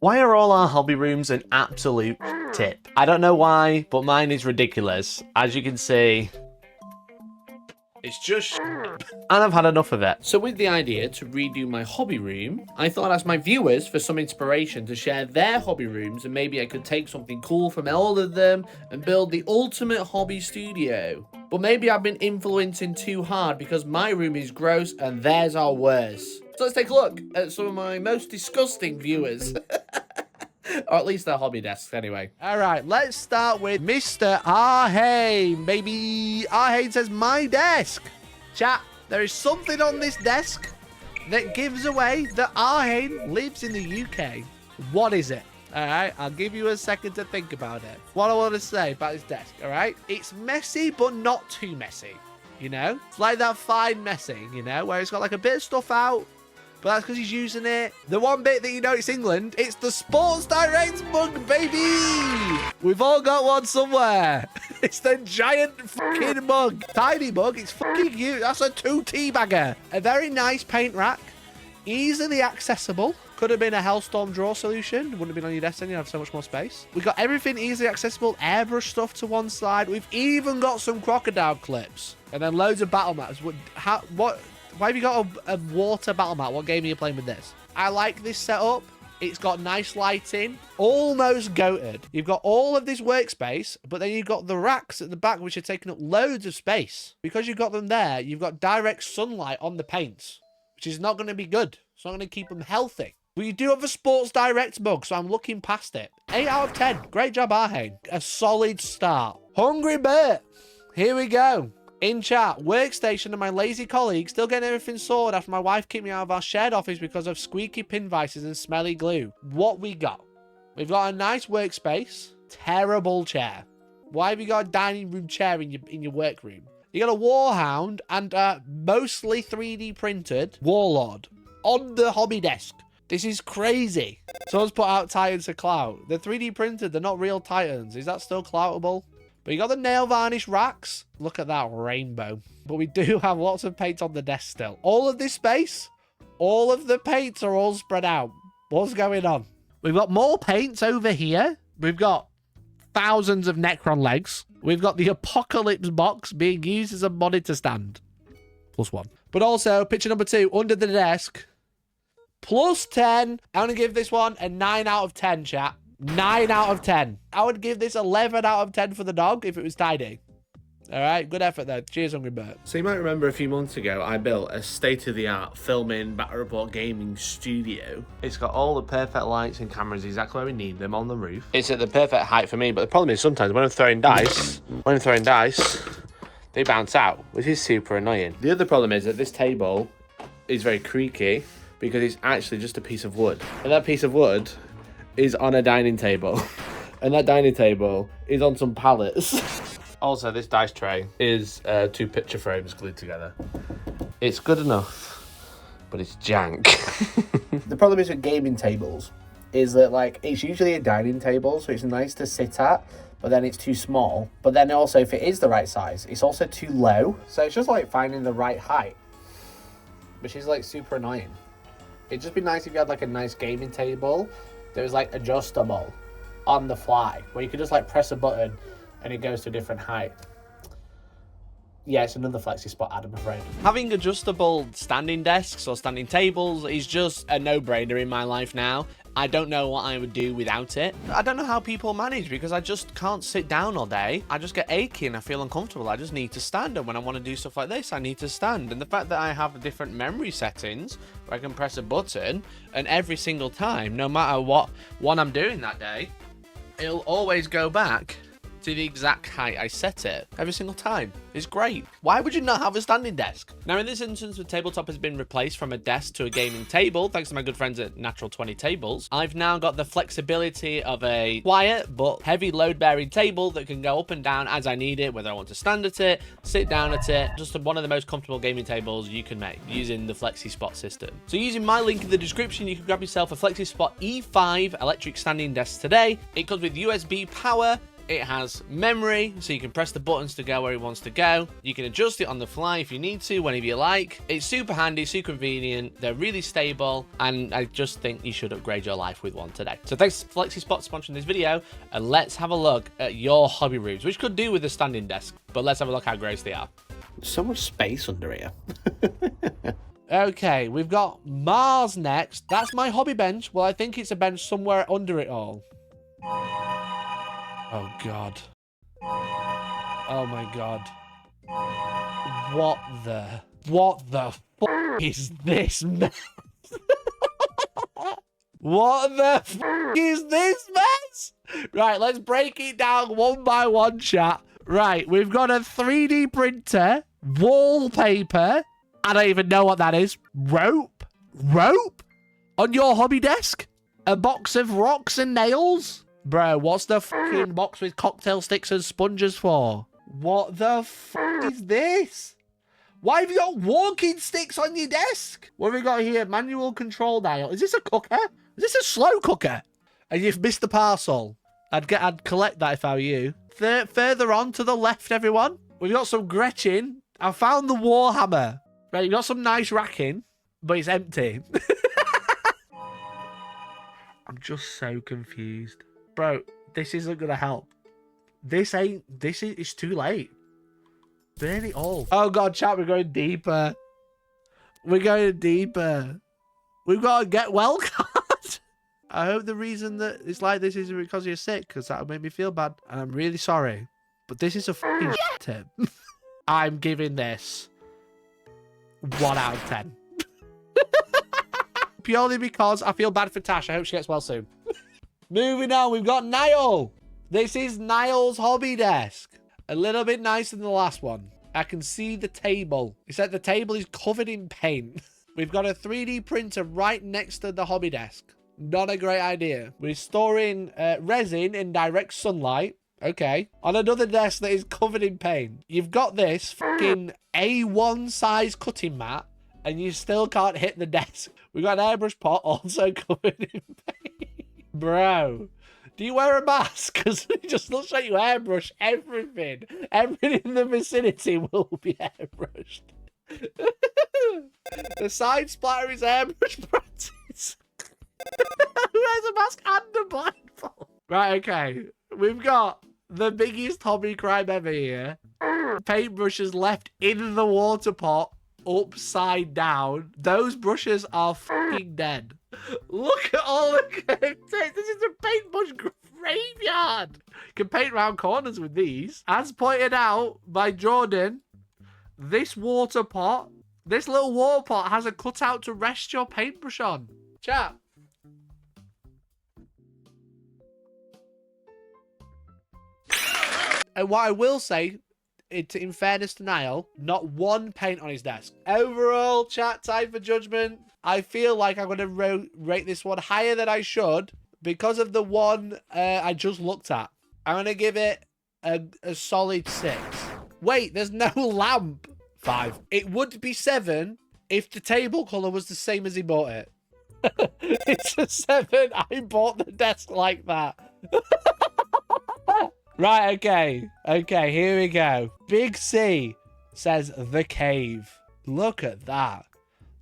Why are all our hobby rooms an absolute tip? I don't know why, but mine is ridiculous. As you can see, it's just and I've had enough of it. So with the idea to redo my hobby room, I thought I'd ask my viewers for some inspiration to share their hobby rooms, and maybe I could take something cool from all of them and build the ultimate hobby studio. But maybe I've been influencing too hard because my room is gross and theirs are worse. So let's take a look at some of my most disgusting viewers. Or at least their hobby desks, anyway. All right, let's start with Mr. Arhane. Baby, Arhane says, my desk. Chat, there is something on this desk that gives away that Arhane lives in the UK. What is it? All right, I'll give you a second to think about it. What I want to say about this desk, all right? It's messy, but not too messy, you know? It's like that fine messy, you know, where it's got like a bit of stuff out, but that's because he's using it. The one bit that you know it's England, it's the Sports Direct mug, baby! We've all got one somewhere. It's the giant fucking mug. Tiny mug, it's fucking cute. That's a 2 bagger. A very nice paint rack. Easily accessible. Could have been a Hellstorm draw solution. Wouldn't have been on your desk then. You'd have so much more space. We've got everything easily accessible. Airbrush stuff to one side. We've even got some crocodile clips. And then loads of battle maps. Why have you got a water battle map? What game are you playing with this? I like this setup. It's got nice lighting. Almost goated. You've got all of this workspace, but then you've got the racks at the back, which are taking up loads of space. Because you've got them there, you've got direct sunlight on the paints, which is not going to be good. It's not going to keep them healthy. But you do have a Sports Direct mug, so I'm looking past it. 8 out of 10. Great job, Arhane. A solid start. Hungry Bert. Here we go. In chat, workstation and my lazy colleague still getting everything sorted after my wife kicked me out of our shared office because of squeaky pin vices and smelly glue. What we got? We've got a nice workspace. Terrible chair. Why have you got a dining room chair in your workroom? You got a Warhound and a mostly 3D printed Warlord on the hobby desk. This is crazy. Someone's put out Titans to clout. They're 3D printed. They're not real Titans. Is that still cloutable? But you got the nail varnish racks. Look at that rainbow. But we do have lots of paint on the desk still. All of this space, all of the paints are all spread out. What's going on? We've got more paints over here. We've got thousands of Necron legs. We've got the Apocalypse box being used as a monitor stand. +1. But also, picture number 2, under the desk. +10. I'm going to give this one a 9 out of 10, chat. 9 out of 10. I would give this 11 out of 10 for the dog if it was tidy. All right, good effort there. Cheers, Hungry Bert. So you might remember a few months ago, I built a state-of-the-art filming Battle Report gaming studio. It's got all the perfect lights and cameras exactly where we need them on the roof. It's at the perfect height for me, but the problem is sometimes when I'm throwing dice, they bounce out, which is super annoying. The other problem is that this table is very creaky because it's actually just a piece of wood. And that piece of wood is on a dining table. And that dining table is on some pallets. Also, this dice tray is 2 picture frames glued together. It's good enough, but it's jank. The problem is with gaming tables is that, like, it's usually a dining table, so it's nice to sit at, but then it's too small. But then also, if it is the right size, it's also too low. So it's just like finding the right height, which is like super annoying. It'd just be nice if you had like a nice gaming table that was like adjustable on the fly, where you could just like press a button and it goes to a different height. Yeah, it's another FLEXISPOT ad, I'm afraid. Having adjustable standing desks or standing tables is just a no-brainer in my life now. I don't know what I would do without it. I don't know how people manage because I just can't sit down all day. I just get achy and I feel uncomfortable. I just need to stand, and when I want to do stuff like this, I need to stand. And the fact that I have different memory settings where I can press a button, and every single time, no matter what one I'm doing that day, it'll always go back to the exact height I set it every single time. It's great. Why would you not have a standing desk? Now, in this instance, the tabletop has been replaced from a desk to a gaming table, thanks to my good friends at Natural 20 Tables. I've now got the flexibility of a quiet but heavy load-bearing table that can go up and down as I need it, whether I want to stand at it, sit down at it. Just one of the most comfortable gaming tables you can make using the FLEXISPOT system. So using my link in the description, you can grab yourself a FLEXISPOT E5 electric standing desk today. It comes with USB power, It has memory, so you can press the buttons to go where it wants to go. You can adjust it on the fly if you need to, whenever you like. It's super handy, super convenient. They're really stable, and I just think you should upgrade your life with one today. So thanks FLEXISPOT for sponsoring this video, and let's have a look at your hobby rooms, which could do with a standing desk, but let's have a look how gross they are. So much space under here. Okay, we've got Mars next. That's my hobby bench. Well, I think it's a bench somewhere under it all. Oh, God. Oh, my God. What the fuck is this mess? What the fuck is this mess? Right, let's break it down one by one, chat. Right, we've got a 3D printer, wallpaper. I don't even know what that is. Rope? Rope? On your hobby desk? A box of rocks and nails? Bro, what's the fucking box with cocktail sticks and sponges for? What the fuck is this? Why have you got walking sticks on your desk? What have we got here? Manual control dial. Is this a cooker? Is this a slow cooker? And you've missed the parcel. I'd collect that if I were you. Further on to the left, everyone. We've got some Gretchen. I found the Warhammer. Right, you've got some nice racking, but it's empty. I'm just so confused. Bro, this isn't going to help. It's too late. Burn it all. Oh, God, chat, we're going deeper. We're going deeper. We've got a get well card. I hope the reason that it's like this is because you're sick, because that would make me feel bad. And I'm really sorry. But this is a fucking shit tip. I'm giving this 1 out of 10. Purely because I feel bad for Tash. I hope she gets well soon. Moving on, we've got Niall. This is Niall's hobby desk. A little bit nicer than the last one. I can see the table. It's like the table is covered in paint. We've got a 3D printer right next to the hobby desk. Not a great idea. We're storing resin in direct sunlight. Okay. On another desk that is covered in paint. You've got this fucking A1 size cutting mat, and you still can't hit the desk. We've got an airbrush pot also covered in paint. Bro, do you wear a mask? Because it just looks like you airbrush everything. Everything in the vicinity will be airbrushed. The side splatter is airbrush practice. Who has a mask and a blindfold? Right, okay. We've got the biggest hobby crime ever here. Paintbrushes left in the water pot, upside down. Those brushes are fucking dead. Look at all the curtains. This is a paintbrush graveyard. You can paint around corners with these. As pointed out by Jordan, this water pot, this little water pot has a cutout to rest your paintbrush on. Chat. And what I will say, in fairness to Niall, not one paint on his desk. Overall, chat, time for judgment. I feel like I'm going to rate this one higher than I should because of the one I just looked at. I'm going to give it a solid 6. Wait, there's no lamp. 5. It would be 7 if the table colour was the same as he bought it. It's a 7. I bought the desk like that. Right, okay. Okay, here we go. Big C says the cave. Look at that.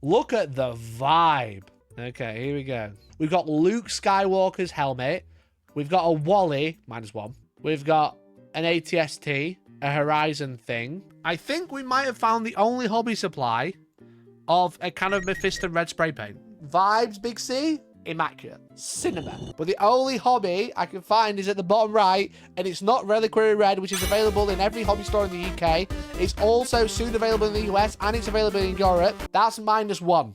Look at the vibe. Okay, here we go. We've got Luke Skywalker's helmet. We've got a Wally, -1. We've got an ATST, a Horizon thing. I think we might have found the only hobby supply of a can of Mephisto red spray paint. Vibes, Big C? Immaculate. Cinema. But the only hobby I can find is at the bottom right, and it's not Reliquary Red, which is available in every hobby store in the UK. It's also soon available in the US, and it's available in Europe. That's -1.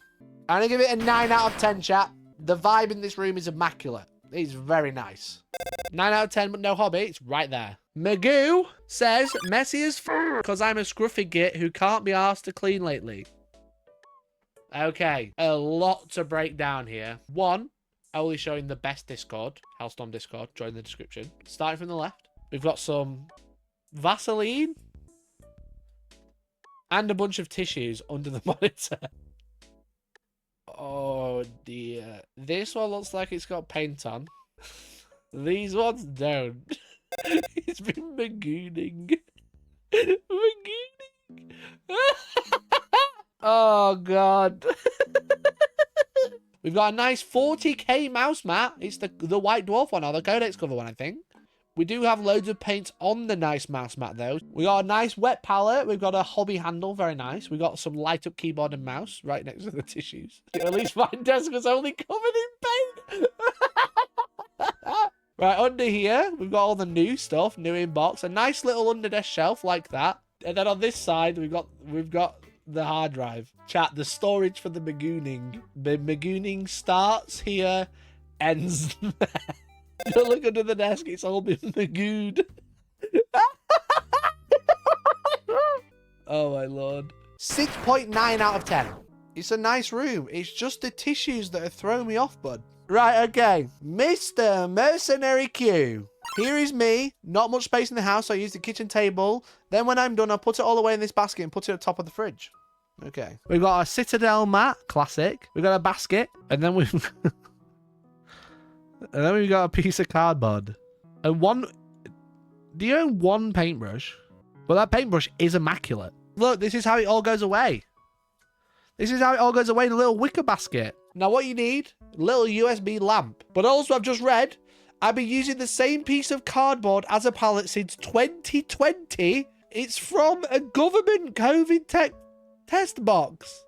I'm going to give it a 9 out of 10, chat. The vibe in this room is immaculate. It's very nice. 9 out of 10, but no hobby. It's right there. Magoo says, messy as because I'm a scruffy git who can't be asked to clean lately. Okay, a lot to break down here. 1, only showing the best Discord, Hellstorm Discord, join the description. Starting from the left, we've got some Vaseline and a bunch of tissues under the monitor. Oh dear. This one looks like it's got paint on. These ones don't. It's been magooning. Magooning. Oh, God. We've got a nice 40k mouse mat. It's the white dwarf one, or the codex cover one, I think. We do have loads of paints on the nice mouse mat, though. We got a nice wet palette. We've got a hobby handle, very nice. We got some light up keyboard and mouse right next to the tissues. At least my desk was only covered in paint. Right, under here, we've got all the new stuff, new inbox. A nice little under desk shelf like that. And then on this side, we've got the hard drive. Chat, the storage for the magooning. The magooning starts here, ends there. Don't look under the desk, it's all been magooned. Oh my lord. 6.9 out of 10. It's a nice room. It's just the tissues that are throwing me off, bud. Right, okay. Mr. Mercenary Q. Here is me. Not much space in the house, so I use the kitchen table. Then when I'm done, I'll put it all away in this basket and put it at the top of the fridge. Okay. We've got a Citadel mat, classic. We've got a basket, and then we've got a piece of cardboard. And one... Do you own one paintbrush? Well, that paintbrush is immaculate. Look, this is how it all goes away. This is how it all goes away in a little wicker basket. Now, what you need, a little USB lamp. But also, I've just read, I've been using the same piece of cardboard as a palette since 2020. It's from a government COVID test box.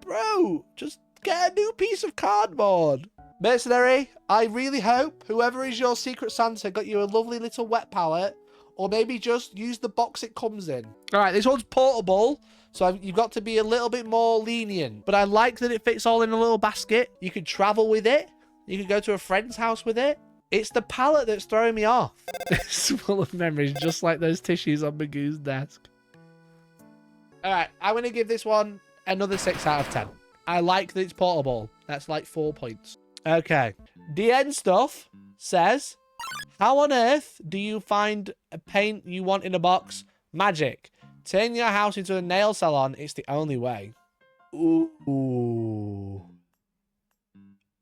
Bro, just get a new piece of cardboard. Mercenary, I really hope whoever is your Secret Santa got you a lovely little wet palette, or maybe just use the box it comes in. All right, this one's portable, so you've got to be a little bit more lenient. But I like that it fits all in a little basket. You could travel with it. You could go to a friend's house with it. It's the palette that's throwing me off. It's full of memories, just like those tissues on Magoo's desk. All right, I'm going to give this one another 6 out of 10. I like that it's portable. That's like 4 points. Okay. DN stuff says, how on earth do you find a paint you want in a box? Magic. Turn your house into a nail salon. It's the only way. Ooh.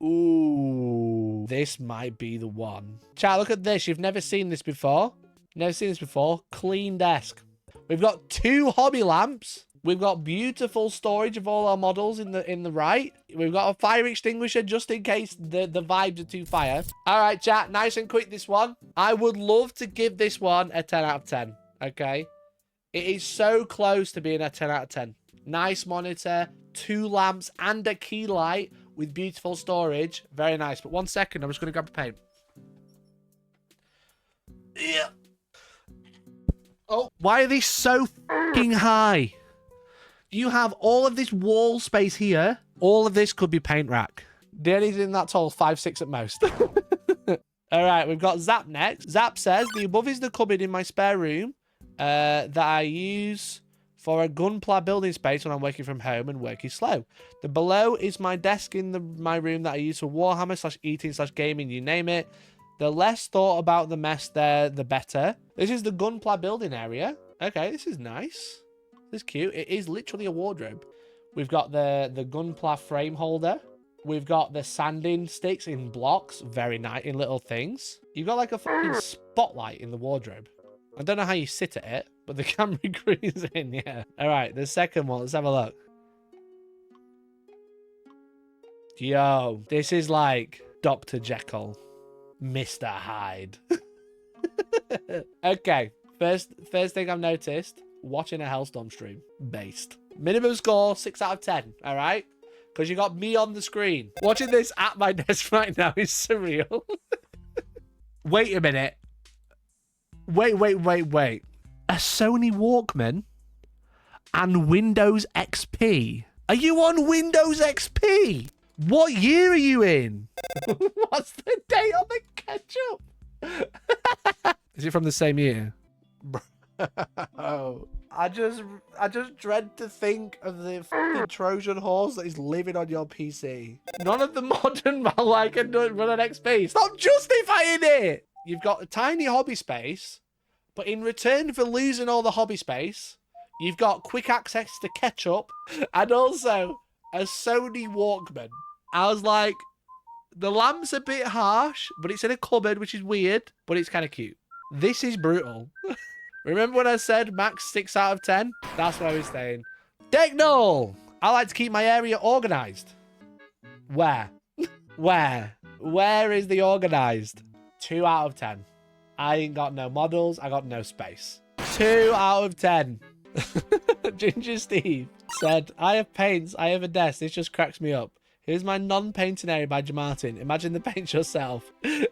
Ooh. This might be the one. Chat, look at this. You've never seen this before. Never seen this before. Clean desk. We've got 2 hobby lamps. We've got beautiful storage of all our models in the right. We've got a fire extinguisher just in case the vibes are too fire. All right, chat. Nice and quick, this one. I would love to give this one a 10 out of 10. Okay? It is so close to being a 10 out of 10. Nice monitor, 2 lamps, and a key light with beautiful storage. Very nice. But 1 second. I'm just going to grab the paint. Yeah. Oh, why are these so fucking high? You have all of this wall space here. All of this could be paint rack. The only thing that tall, 5'6" at most. All right, we've got Zap next. Zap says, the above is the cupboard in my spare room that I use for a gunpla building space when I'm working from home and working slow. The below is my desk in my room that I use for Warhammer / eating / gaming, you name it. The less thought about the mess there, the better. This is the gunpla building area. Okay, this is nice. This is cute. It is literally a wardrobe. We've got the gunpla frame holder. We've got the sanding sticks in blocks. Very nice, in little things. You've got like a fucking spotlight in the wardrobe. I don't know how you sit at it, but the camera agrees in, yeah. All right, the second one. Let's have a look. Yo, this is like Dr. Jekyll, Mr. Hyde. Okay, first thing I've noticed. Watching a Hellstorm stream. Based. Minimum score, 6 out of 10. All right? Because you got me on the screen. Watching this at my desk right now is surreal. Wait a minute. Wait. A Sony Walkman and Windows XP. Are you on Windows XP? What year are you in? What's the date on the ketchup? Is it from the same year? Oh, I just dread to think of the fucking Trojan horse that is living on your PC. None of the modern Malware can run on XP. Stop justifying it! You've got a tiny hobby space, but in return for losing all the hobby space, you've got quick access to ketchup and also a Sony Walkman. I was like, the lamp's a bit harsh, but it's in a cupboard, which is weird, but it's kind of cute. This is brutal. Remember when I said max 6 out of 10? That's where we're staying. Deck null! I like to keep my area organized. Where? Where? Where is the organized? 2 out of 10. I ain't got no models. I got no space. 2 out of 10. Ginger Steve said, I have paints. I have a desk. This just cracks me up. Here's my non-painting area by J. Martin. Imagine the paint yourself.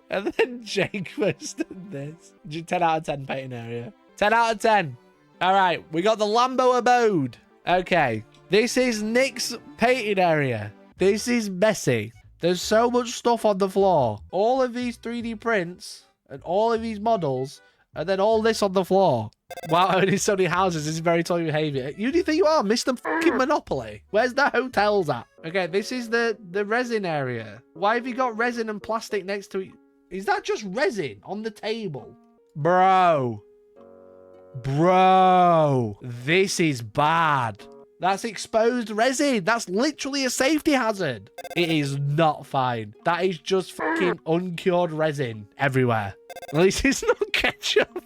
And then Jake posted this. 10 out of 10 painting area. 10 out of 10. All right. We got the Lambo abode. Okay. This is Nick's painting area. This is messy. There's so much stuff on the floor. All of these 3D prints and all of these models and then all this on the floor. Wow, owning so many houses is very toy behavior. You do think you are Mr. fucking Monopoly? Where's the hotels at? Okay, this is the resin area. Why have you got resin and plastic next to it? Is that just resin on the table? Bro. Bro. This is bad. That's exposed resin. That's literally a safety hazard. It is not fine. That is just fucking uncured resin everywhere. At least it's not ketchup.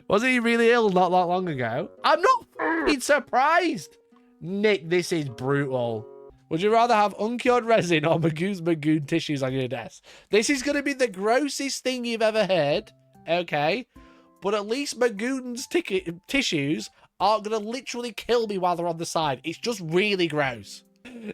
Wasn't he really ill not that long ago? I'm not fucking surprised. Nick, this is brutal. Would you rather have uncured resin or Magoo's Magoon tissues on your desk? This is going to be the grossest thing you've ever heard. Okay. But at least Magoon's tissues aren't going to literally kill me while they're on the side. It's just really gross.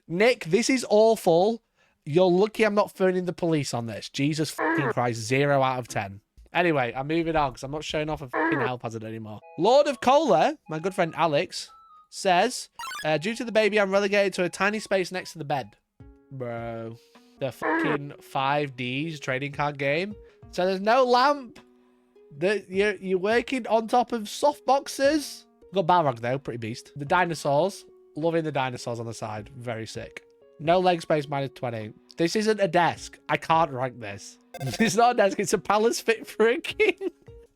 Nick, this is awful. You're lucky I'm not phoning the police on this. Jesus fucking Christ. 0 out of 10. Anyway, I'm moving on because I'm not showing off a fucking help hazard anymore. Lord of Cola, my good friend Alex, says, due to the baby, I'm relegated to a tiny space next to the bed. Bro. The fucking 5Ds trading card game. So there's no lamp. You're working on top of soft boxes. Got Balrog though, pretty beast. The dinosaurs. Loving the dinosaurs on the side. Very sick. No leg space, -20. This isn't a desk. I can't rank this. It's not a desk. It's a palace fit for a king.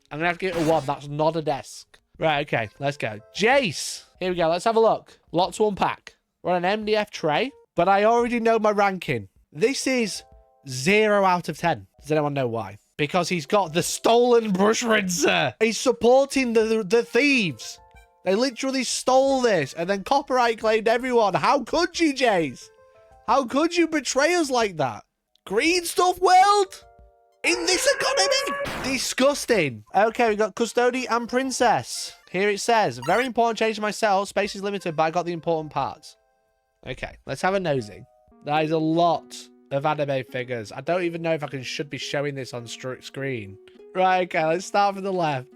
I'm going to have to give it a 1. That's not a desk. Right, okay. Let's go. Jace. Here we go. Let's have a look. Lot to unpack. We're on an MDF tray, but I already know my ranking. This is 0 out of 10. Does anyone know why? Because he's got the stolen brush rinser. He's supporting the thieves. They literally stole this and then copyright claimed everyone. How could you, Jace? How could you betray us like that? Green stuff world? In this economy? Disgusting. Okay, we got Custodian and Princess. Here it says, very important change to myself. Space is limited, but I got the important parts. Okay, let's have a nosy. That is a lot of anime figures. I don't even know if I should be showing this on screen. Right, okay, let's start from the left.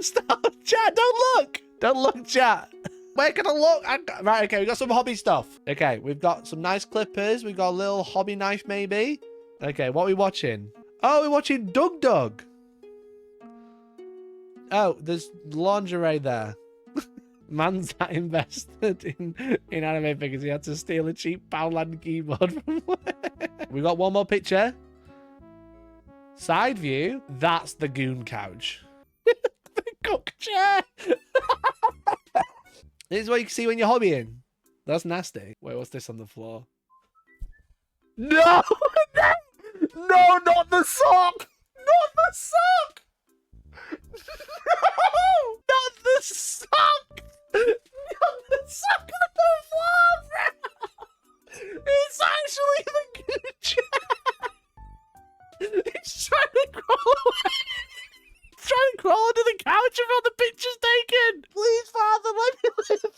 Stop, chat, don't look. Don't look, chat. Where can I look? Right, okay, we got some hobby stuff. Okay, we've got some nice clippers. We've got a little hobby knife, maybe. Okay, what are we watching? Oh, we're watching Doug. Oh, there's lingerie there. Man's that invested in anime figures. He had to steal a cheap Poundland keyboard from We got one more picture. Side view. That's the goon couch. The cook chair. This is what you can see when you're hobbying. That's nasty. Wait, what's this on the floor? No! No, not the sock! Not the sock! No! Not the sock! Not the sock on the floor, bro! It's actually the good chair! He's trying to crawl away! He's trying to crawl under the couch and all the pictures taken! Please, Father, let me live!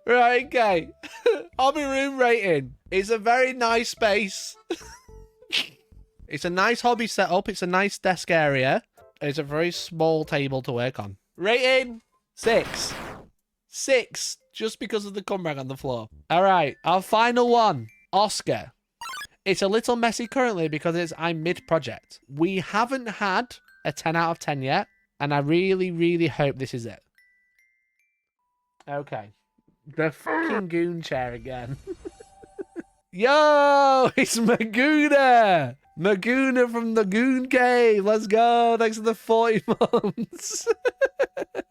Right, okay. Hobby room rating. It's a very nice space. It's a nice hobby setup. It's a nice desk area. It's a very small table to work on. Rating 6. 6. Just because of the cum rag on the floor. All right. Our final one. Oscar. It's a little messy currently because I'm mid-project. We haven't had a 10 out of 10 yet. And I really, really hope this is it. Okay. The fucking goon chair again. Yo, it's Magoona. Magoona from the Goon Cave. Let's go. Thanks for the 40 months.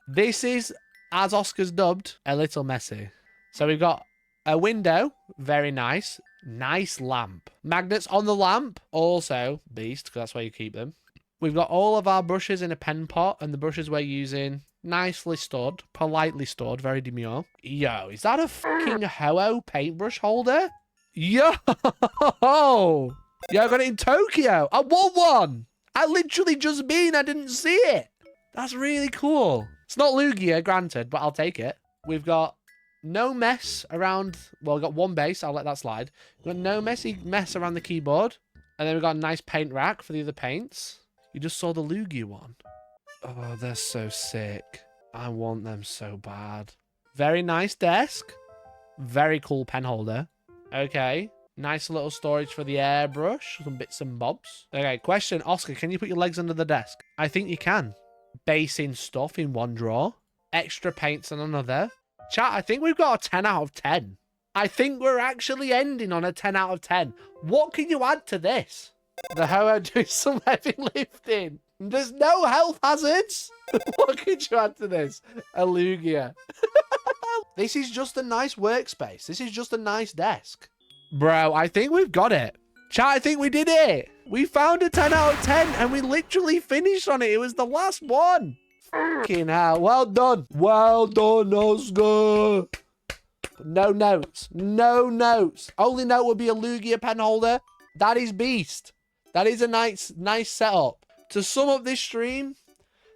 This is, as Oscar's dubbed, a little messy. So we've got a window. Very nice. Nice lamp. Magnets on the lamp. Also, beast, because that's where you keep them. We've got all of our brushes in a pen pot, and the brushes we're using, nicely stored, politely stored, very demure. Yo, is that a fucking Ho-Oh paintbrush holder? Yo! Yo, I got it in Tokyo. I won one. I literally just been. I didn't see it. That's really cool. It's not Lugia, granted, but I'll take it. We've got no mess around. Well, we've got one base. I'll let that slide. We've got no mess around the keyboard. And then we've got a nice paint rack for the other paints. You just saw the Lugia one. Oh, they're so sick. I want them so bad. Very nice desk. Very cool pen holder. Okay. Nice little storage for the airbrush. Some bits and bobs. Okay, question. Oscar, can you put your legs under the desk? I think you can. Basing stuff in one drawer. Extra paints on another. Chat, I think we've got a 10 out of 10. I think we're actually ending on a 10 out of 10. What can you add to this? The Ho-Oh doing some heavy lifting. There's no health hazards. What could you add to this? A Lugia. This is just a nice workspace. This is just a nice desk. Bro, I think we've got it. Chat, I think we did it. We found a 10 out of 10 and we literally finished on it. It was the last one. Fucking hell. Well done. Well done, Oscar. No notes. No notes. Only note would be a Lugia pen holder. That is beast. That is a nice setup. To sum up this stream,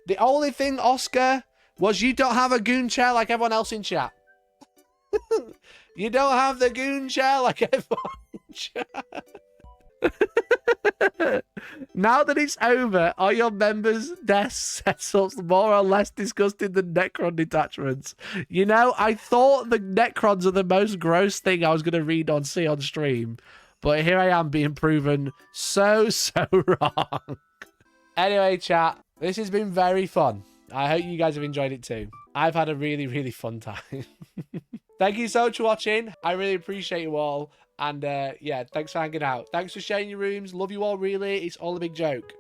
the only thing, Oscar, was you don't have a goon chair like everyone else in chat. You don't have the goon chair like everyone in chat. Now that it's over, are your members' desk setups more or less disgusting than Necron detachments? You know, I thought the Necrons are the most gross thing I was going to read on stream. But here I am being proven so wrong. Anyway, chat, this has been very fun. I hope you guys have enjoyed it too. I've had a really fun time. Thank you so much for watching. I really appreciate you all. And yeah, thanks for hanging out. Thanks for sharing your rooms. Love you all, really. It's all a big joke.